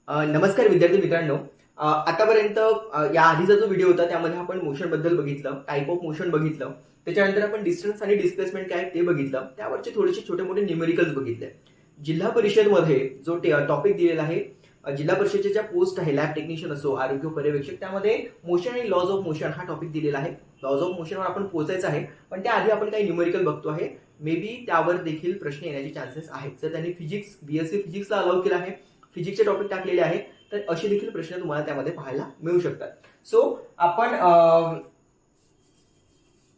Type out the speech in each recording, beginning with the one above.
नमस्कार विद्यार्थी मित्रांनो. आतापर्यंत या आधीचा जो व्हिडिओ होता त्यामध्ये आपण मोशन बद्दल बघितलं, टाइप ऑफ मोशन बघितलं, त्याच्यानंतर आपण डिस्टन्स आणि डिस्प्लेसमेंट काय ते बघितलं, त्यावरचे थोडेसे छोटे मोठे न्यूमेरिकल्स बघितले. जिल्हा परिषदमध्ये जो टॉपिक दिलेला आहे, जिल्हा परिषदेच्या ज्या पोस्ट आहे, लॅब टेक्निशियन असो, आरोग्य पर्यवेक्षक, त्यामध्ये मोशन आणि लॉज ऑफ मोशन हा टॉपिक दिलेला आहे. लॉज ऑफ मोशनवर आपण पोहोचायचं आहे, पण त्याआधी आपण काही न्यूमेरिकल बघतो आहे. मे बी त्यावर देखील प्रश्न येण्याचे चान्सेस आहेत. जर त्यांनी फिजिक्स बीएससी फिजिक्सला अलाउ केलं आहे, फिजिक्सचे टॉपिक टाकलेले आहे, तर असे देखील प्रश्न तुम्हाला त्यामध्ये पाहायला मिळू शकतात. सो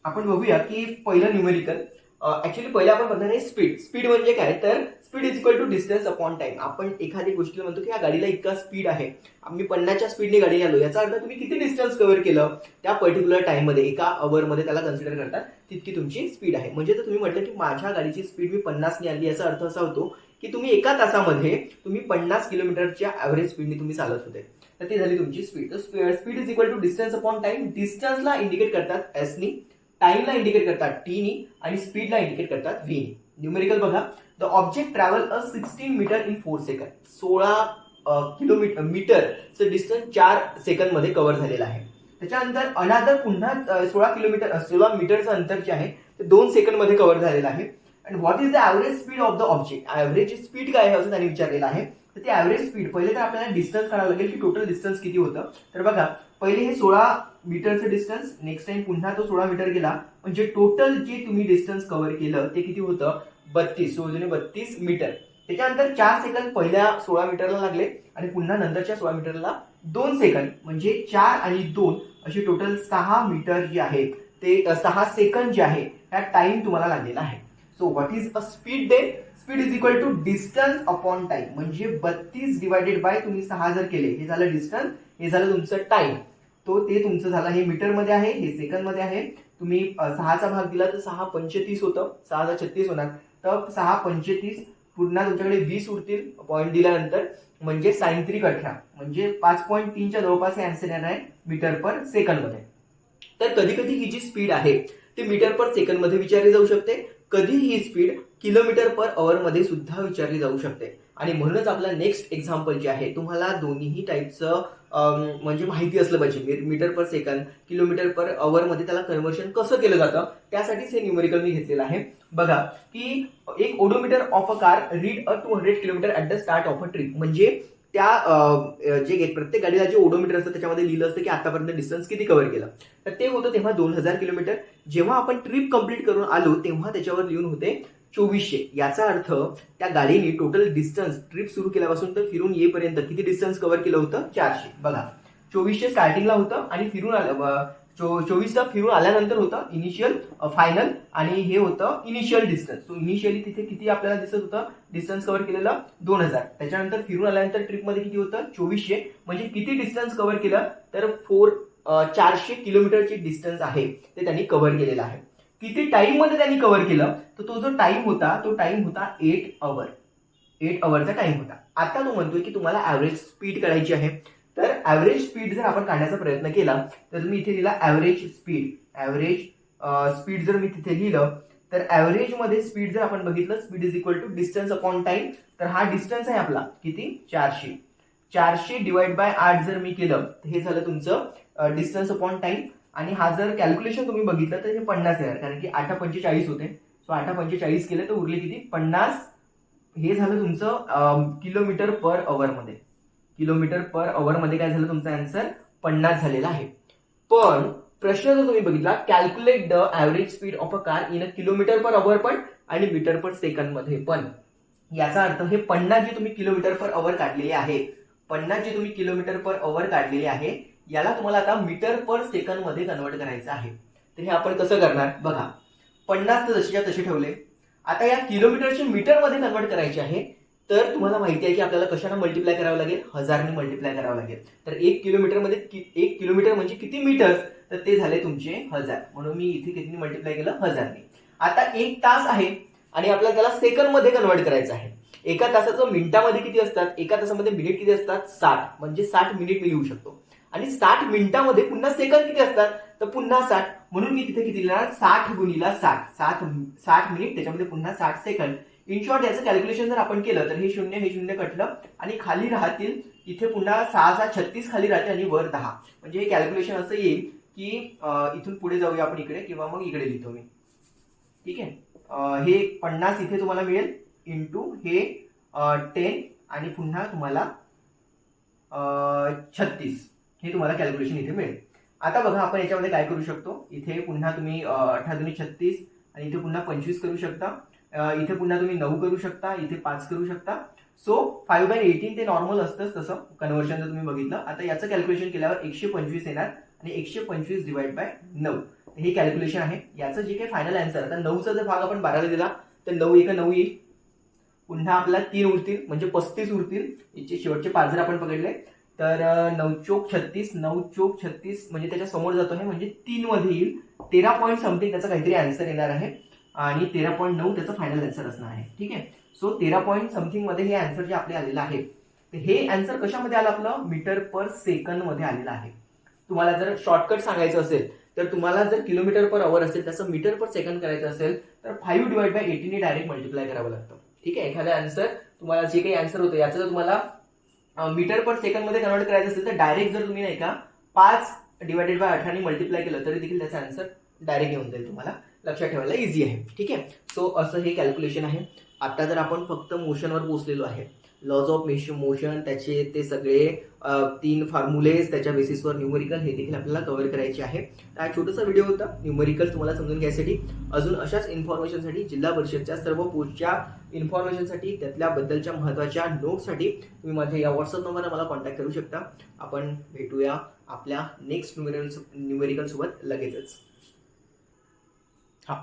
आपण बघूया की पहिलं न्यूमेरिकल. ऍक्च्युली पहिलं आपण बघणार आहे स्पीड. स्पीड म्हणजे काय, तर speed is equal to distance upon time. आपण एखादी गोष्टीला म्हणतो की या गाडीला इतका स्पीड आहे, आम्ही 50च्या स्पीडने गाडी आलो, याचा अर्थ तुम्ही किती डिस्टन्स कव्हर केलं त्या पर्टिक्युलर टाइम मध्ये, एका अवर मध्ये त्याला कन्सिडर करतात, तितकी तुमची स्पीड आहे. म्हणजे जर तुम्ही म्हटलं की माझ्या गाडीची स्पीड मी 50ने आणली, याचा अर्थ असा होतो की तुम्ही एका तासामध्ये तुम्ही 50 किलोमीटरच्या ऍव्हरेज स्पीडने तुम्ही चालत होते, तर ती झाली तुमची स्पीड. तर speed is equal to distance upon time. डिस्टन्सला इंडिकेट करतात एसनी, टाइमला इंडिकेट करतात टीनी, आणि स्पीडला इंडिकेट करतात व्हीनी. न्यूमेरिकल बघा. The object travel 16 metre in 4 second. 16 मीटरचं डिस्टन्स 4 सेकंड मध्ये कव्हर झालेलं आहे. त्याच्यानंतर अनादर पुन्हा 16 मीटरचं अंतर जे आहे ते 2 सेकंड मध्ये कव्हर झालेलं आहे. And what is the average speed of the object. Average speed काय आहे असं त्यांनी विचारलेलं आहे. तर ते ऍव्हरेज स्पीड पहिले तर आपल्याला डिस्टन्स काढावं लागेल की टोटल डिस्टन्स किती होतं. तर बघा, पहिले हे 16 मीटरचं डिस्टन्स, नेक्स्ट टाइम पुन्हा तो 16 मीटर गेला, म्हणजे टोटल जे तुम्ही डिस्टन्स कव्हर केलं ते किती होतं, 32 मीटर. त्याच्यानंतर 4 सेकंड पहिल्या 16 मीटरला लागले आणि पुन्हा नंतरच्या 16 मीटरला 2 सेकंड, म्हणजे 4 आणि 2 असे टोटल 6 मीटर जे आहे ते 6 सेकंड जे आहे ह्या टाइम तुम्हाला लागलेला आहे. So what is a speed दे. Speed is equal to distance upon time, म्हणजे 32 डिवायडेड बाय तुम्ही 6 जर केले, हे झालं डिस्टन्स, हे झालं तुमचं टाइम. तो ते तुमचं झालं, हे मीटर मध्ये आहे, हे सेकंड मध्ये आहे. तुम्ही 6चा भाग दिला तर 6 35 होतं, 6 36 होणार, तर 6 35 पुन्हा तुमच्याकडे 20 उरतील पॉईंट दिल्यानंतर, म्हणजे sin 3 18, म्हणजे 5.3च्या जवळपास हे आन्सर येणार आहे मीटर पर सेकंड मध्ये. तर कधी कधी ही जी स्पीड आहे ती मीटर पर सेकंड मध्ये विचारली जाऊ शकते, कधी ही स्पीड किलोमीटर पर अवर मध्ये सुद्धा विचारली जाऊ शकते. आणि म्हणूनच आपला नेक्स्ट एक्झाम्पल जे आहे, तुम्हाला दोन्ही टाईपचं म्हणजे माहिती असलं पाहिजे. Metre per second, kilometre per hour मध्ये त्याला कन्व्हर्शन कसं केलं जातं, त्यासाठीच हे न्यूमेरिकल मी घेतलेलं आहे. बघा की एक odometer of a car read 200 kilometre at the start of a trip. म्हणजे त्या जे प्रत्येक गाडीला जे ओडोमीटर असतं त्याच्यामध्ये लिहिलं असतं की आतापर्यंत डिस्टन्स किती कव्हर केलं, तर ते होतं तेव्हा 2000 किलोमीटर. जेव्हा आपण ट्रिप कंप्लीट करून आलो तेव्हा त्याच्यावर लिहून होते 2400. याचा अर्थ त्या गाडीने टोटल डिस्टन्स ट्रिप सुरू केल्यापासून तर फिरून येईपर्यंत किती डिस्टन्स कव्हर केलं होतं, 400. बघा, 2400 स्टार्टिंगला होतं आणि फिरून 24चा फिरून आल्यानंतर होतं इनिशियल फायनल, आणि हे होतं इनिशियल डिस्टन्स. सो इनिशियली तिथे किती आपल्याला दिसत होतं डिस्टन्स कव्हर केलेलं, 2000. त्याच्यानंतर फिरून आल्यानंतर ट्रिप मध्ये किती होतं, 2400. म्हणजे किती डिस्टन्स कव्हर केलं, तर 400 किलोमीटरची डिस्टन्स आहे ते त्यांनी कव्हर केलेलं आहे. किती टाइम मध्ये त्यांनी कव्हर केलं, तर तो जो टाइम होता 8 आवर. 8 आवरचा टाइम होता. आता तो म्हणतोय की तुम्हाला ऍव्हरेज स्पीड काढायची आहे. तर ऍव्हरेज स्पीड जर आपण काढण्याचा प्रयत्न केला तर मी इथे लिहिला ऍव्हरेज स्पीड. ऍव्हरेज स्पीड जर मी तिथे लिहिलं तर ऍव्हरेज मध्ये स्पीड जर आपण बघितलं, speed is equal to distance upon time. तर हा डिस्टन्स आहे आपला किती, 400. 400 डिवाइड बाय 8 जर मी केलं तर हे झालं तुमचं डिस्टन्स अपॉन टाइम. आणि हा जर कॅल्क्युलेशन तुम्ही बघितलं तर हे 50 येणार, कारण की 8 होते. सो 8 केले तर उरले किती, 50. हे झालं तुमचं किलोमीटर पर अवर मध्ये. किलोमीटर पर अवर मध्ये काय झालं तुमचा आन्सर, 50 झालेला आहे. पण प्रश्न जर तुम्ही बघितला, calculate the average speed of a car in a kilometre per our पण आणि मीटर पर सेकंड मध्ये पण. याचा अर्थ हे 50 जे तुम्ही किलोमीटर पर अवर काढलेले आहे, 50 जे तुम्ही किलोमीटर पर अवर काढलेले आहे, याला तुम्हाला आता मीटर पर सेकंड मध्ये कन्वर्ट करायचं आहे. तर हे आपण कसं करणार, बघा, 50 तर जशीच्या तसे ठेवले. आता या किलोमीटरचे मीटर मध्ये कन्वर्ट करायचे आहे, तर तुम्हाला माहिती आहे की आपल्याला कशाने मल्टिप्लाय करावं लागेल, 1000ने मल्टिप्लाय करावं लागेल. तर 1 किलोमीटर मध्ये 1 किलोमीटर म्हणजे किती मीटर्स, तर ते झाले तुमचे 1000. म्हणून मी इथे किती मल्टिप्लाय केलं, 1000ने. आता 1 तास आहे आणि आपल्याला त्याला सेकंड मध्ये कन्वर्ट करायचं आहे. एका तासाचं मिनिटामध्ये किती असतात, एका तासामध्ये मिनिट किती असतात, 60. म्हणजे 60 मिनिट मी लिहू शकतो. आणि 60 मिनिटामध्ये पुन्हा सेकंड किती असतात, तर पुन्हा 60. म्हणून मी तिथे किती लिहिणार, 60 गुणिला 60. 60 मिनिट, त्याच्यामध्ये पुन्हा 60 सेकंड इन शॉर्ट याचं कॅल्क्युलेशन जर आपण केलं तर हे शून्य कटलं आणि खाली राहतील इथे पुन्हा 6 खाली राहते आणि वर 10. म्हणजे हे कॅल्क्युलेशन असं येईल की इथून पुढे जाऊया आपण इकडे किंवा मग इकडे लिहितो मी. ठीक आहे. हे 50 इथे तुम्हाला मिळेल इंटू हे 10 आणि पुन्हा तुम्हाला 36 हे तुम्हाला कॅल्क्युलेशन इथे मिळेल. आता बघा आपण याच्यामध्ये काय करू शकतो. इथे पुन्हा तुम्ही 18 36 आणि इथे पुन्हा 25 करू शकता. इथे पुन्हा तुम्ही 9 करू शकता. इथे 5 करू शकता. सो 5/18 ते नॉर्मल असतंच तसं कन्व्हर्शन जर तुम्ही बघितलं. आता याचं कॅल्क्युलेशन केल्यावर 125 येणार आणि 125 डिवाइड बाय 9 हे कॅल्क्युलेशन आहे. याचं जे काही फायनल आन्सर, आता 9चा जर भाग आपण 12ला दिला तर 9 1 9 येईल. पुन्हा आपल्याला 3 उरतील म्हणजे 35 उरतील. याचे शेवटचे 5 जर आपण पकडले तर 9 चोक 36 9 चोक 36 म्हणजे त्याच्या समोर जातो आहे म्हणजे 3 मध्ये येईल. 13 पॉईंट समथिंग त्याचा काहीतरी आन्सर येणार आहे आणि 13.9 त्याचं फायनल आन्सर असणार आहे. ठीक आहे. सो 13 पॉईंट समथिंग मध्ये हे आन्सर जे आपले आलेलं आहे तर हे आन्सर कशामध्ये आलं आपलं मीटर पर सेकंड मध्ये आलेलं आहे. तुम्हाला जर शॉर्टकट सांगायचं असेल तर तुम्हाला जर किलोमीटर पर आवर असेल त्याचं मीटर पर सेकंड करायचं असेल तर 5 डिवाइड बाय 18 ने डायरेक्ट मल्टिप्लाय करावं लागतं. ठीक आहे. एखादा आन्सर तुम्हाला जे काही आन्सर होतं याचं जर तुम्हाला मीटर पर सेकंड मध्ये कन्वर्ट करायचं असेल तर डायरेक्ट जर तुम्ही नाही का 5 डिवाइडेड बाय 18 ने मल्टिप्लाय केलं तरी देखील त्याचा आन्सर डायरेक्ट येऊन जाईल. तुम्हाला लक्षात ठेवायला इझी आहे. ठीक आहे. सो असं हे कॅल्क्युलेशन आहे. आता जर आपण फक्त मोशनवर पोहोचलेलो आहे, लॉज ऑफ मोशन त्याचे ते सगळे 3 फॉर्म्युलेज त्याच्या बेसिसवर न्यूमेरिकल हे देखील आपल्याला कव्हर करायचे आहे. हा छोटासा व्हिडिओ होता न्यूमेरिकल तुम्हाला समजून घ्यायसाठी. अजून अशाच इन्फॉर्मेशनसाठी जिल्हा परिषदच्या सर्व पोस्टच्या इन्फॉर्मेशनसाठी त्यातल्याबद्दलच्या महत्त्वाच्या नोट्ससाठी तुम्ही माझ्या या व्हॉट्सअप नंबरला मला कॉन्टॅक्ट करू शकता. आपण भेटूया आपल्या नेक्स्ट न्यूमेरिकल सोबत लगेचच. हा,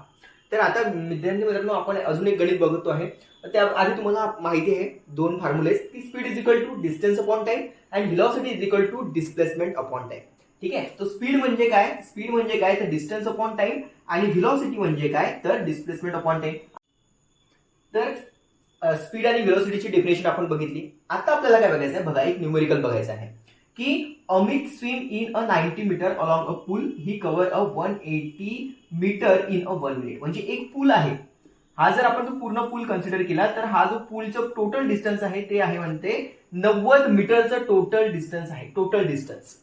तर आता विद्यार्थी मित्रांनो आपण अजून एक गणित बघतो आहे. त्या आधी तुम्हाला माहिती आहे 2 फॉर्म्युलेज की speed is equal to distance upon time and velocity is equal to displacement upon time. ठीक आहे. तो स्पीड म्हणजे काय, स्पीड म्हणजे काय तर डिस्टन्स अपॉन टाइम आणि व्हेलॉसिटी म्हणजे काय तर डिस्प्लेसमेंट अपॉन टाइम. तर स्पीड आणि व्हेलॉसिटीची डेफिनेशन आपण बघितली. आता आपल्याला काय बघायचं आहे बघा, एक न्यूमेरिकल बघायचं आहे की Amit swim in a 90 metre along a pool he cover a 180 metre in a 1 minute. म्हणजे एक पूल आहे. हा जर आपण तो पूर्ण पूल कन्सिडर केला तर हा जो पूलचं टोटल डिस्टन्स आहे ते आहे म्हणते 90 मीटरचं टोटल डिस्टन्स आहे. टोटल डिस्टन्स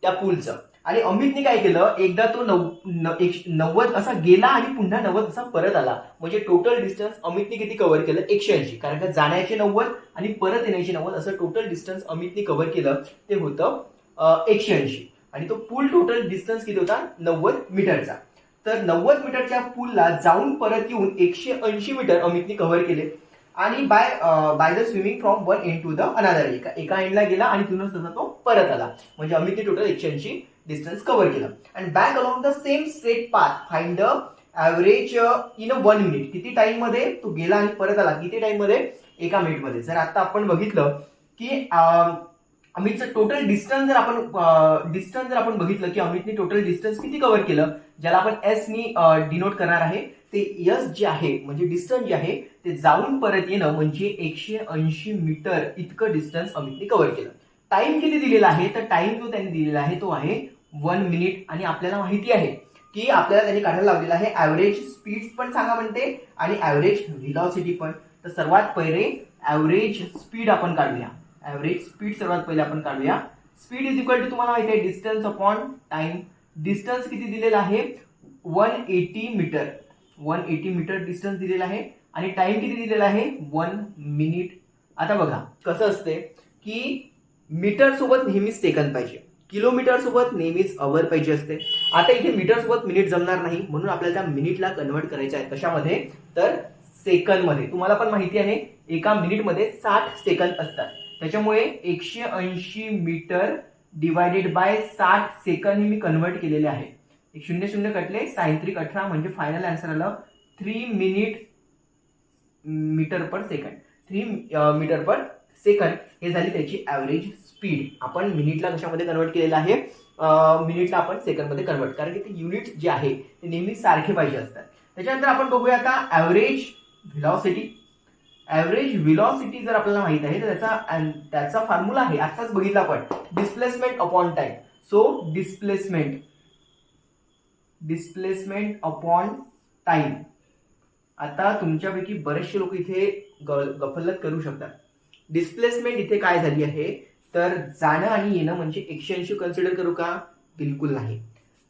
त्या पूलचं. आणि अमितने काय केलं, एकदा तो 90 असा गेला आणि पुन्हा 90 असा परत आला. म्हणजे टोटल डिस्टन्स अमितने किती कव्हर केलं 180. कारण का जाण्याचे 90 आणि परत येण्याचे 90 असं टोटल डिस्टन्स अमितने कव्हर केलं ते होतं 180. आणि तो पूल टोटल डिस्टन्स किती होता 90 मीटरचा. तर 90 मीटरच्या पूलला जाऊन परत येऊन 180 मीटर अमितने कव्हर केले. आणि by the swimming from one end to the another. एका एंडला गेला आणि तिथूनच तसा तो परत आला. म्हणजे अमितने टोटल 180 डिस्टन्स कव्हर केलं. And back along the same straight path find the average in a 1 minute. किती टाइम मध्ये तो गेला आणि परत आला, किती टाइम मध्ये 1 मिनिट मध्ये. जर आता आपण बघितलं की अमितचं टोटल डिस्टन्स जर आपण बघितलं की अमितने टोटल डिस्टन्स किती कव्हर केलं, ज्याला आपण एस नी डिनोट करणार आहे, ते एस जे आहे म्हणजे डिस्टन्स जे आहे ते जाऊन परत येणं म्हणजे 180 मीटर इतकं डिस्टन्स अमितने कव्हर केलं. टाइम किती दिलेला आहे तर टाइम जो त्यांनी दिलेला आहे तो आहे 1 मिनिट. आणि आपल्याला माहिती आहे की आपल्याला त्यांनी काढायला लावलेला आहे ऍव्हरेज स्पीड पण सांगा म्हणते आणि ऍव्हरेज व्हेलॉसिटी पण. तर सर्वात पहिले ऍव्हरेज स्पीड आपण काढूया. ऍव्हरेज स्पीड सर्वात पहिले आपण काढूया. स्पीड इज इक्वल टू तुम्हाला माहिती आहे डिस्टन्स अपॉन टाइम. डिस्टन्स किती दिलेला आहे 180 मीटर. 180 मीटर डिस्टन्स दिलेला आहे आणि टाइम किती दिलेला आहे 1 मिनिट. आता बघा कसं असते की मीटर सोबत नेहमीच सेकंद पाहिजे, किलोमीटर सोबत नेहमीच अवर पाहिजे असते. आता इथे मीटर सोबत मिनिट जमणार नाही म्हणून आपल्याला त्या मिनिटला कन्वर्ट करायचं आहे. कशामध्ये तर सेकंद मध्ये. तुम्हाला पण माहिती आहे एका मिनिटमध्ये 60 सेकंद असतात. त्याच्यामुळे 180 मीटर डिवायडेड बाय 60 सेकंद हे मी कन्वर्ट केलेले आहे. 0 कटले 6 18 म्हणजे फायनल आन्सर आलं 3 minute metre per second. 3 metre per second हे झाली त्याची ऍव्हरेज स्पीड. आपण मिनिटला कशामध्ये कन्वर्ट केलेलं आहे, मिनिटला आपण सेकंड मध्ये कन्वर्ट, कारण की ते युनिट जे आहे ते नेहमी सारखे पाहिजे असतात. त्याच्यानंतर आपण बघूया आता ऍव्हरेज व्हेलॉसिटी. ऍव्हरेज व्हेलॉसिटी जर आपल्याला माहित आहे तर त्याचा फॉर्म्युला आहे आताच बघितला आपण displacement upon time. So displacement upon time आता तुमच्यापैकी बरेचसे लोक इथे गफलत करू शकतात. डिस्प्लेसमेंट इथे काय झाली आहे, तर जाणं आणि येणं म्हणजे 180 कन्सिडर करू का? बिलकुल नाही.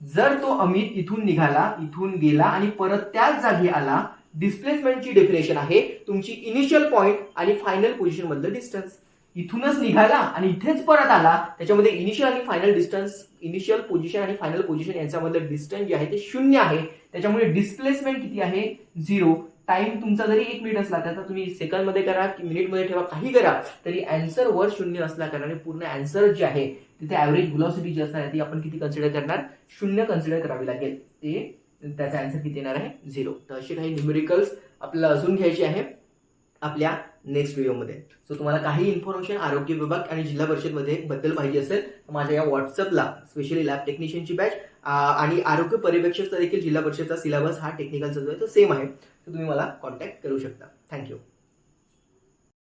जर तो अमित इथून निघाला, इथून गेला आणि परत त्याच जागी आला, डिस्प्लेसमेंटची डेफिनेशन आहे तुमची इनिशियल पॉइंट आणि फायनल पोझिशन मधलं डिस्टन्स. इथूनच निघाला आणि इथेच परत आला, त्याच्यामध्ये इनिशियल आणि फायनल डिस्टन्स, इनिशियल पोझिशन आणि फायनल पोझिशन यांच्यामधलं डिस्टन्स जे आहे ते 0 आहे. त्याच्यामुळे डिस्प्लेसमेंट किती आहे? 0. टाइम तुमचा जरी 1 मिनिट असला, त्याचा तुम्ही सेकंड मध्ये करा की मिनिट मध्ये ठेवा, काही करा, तरी अँसर वर 0 असल्या कारणाने पूर्ण अँसर जे आहे तिथे ऍव्हरेज व्हेलॉसिटी जी असणार ती आपण किती कन्सिडर करणार? 0 कन्सिडर करावी लागेल. ते त्याचा आन्सर किती येणार आहे? 0. तर असे काही न्यूमेरिकल्स आपल्याला अजून घ्यायचे आहे आपल्या नेक्स्ट व्हिडिओमध्ये. सो तुम्हाला काही इन्फॉर्मेशन आरोग्य विभाग आणि जिल्हा परिषदमध्ये बद्दल पाहिजे असेल तर माझ्या या व्हॉट्सअपला स्पेशली लॅब टेक्निशियनची बॅच आणि आरोग्य पर्यवेक्षकचा देखील जिल्हा परिषदचा सिलेबस हा टेक्निकलचा जो आहे तो सेम आहे, तर तुम्ही मला कॉन्टॅक्ट करू शकता. थँक्यू.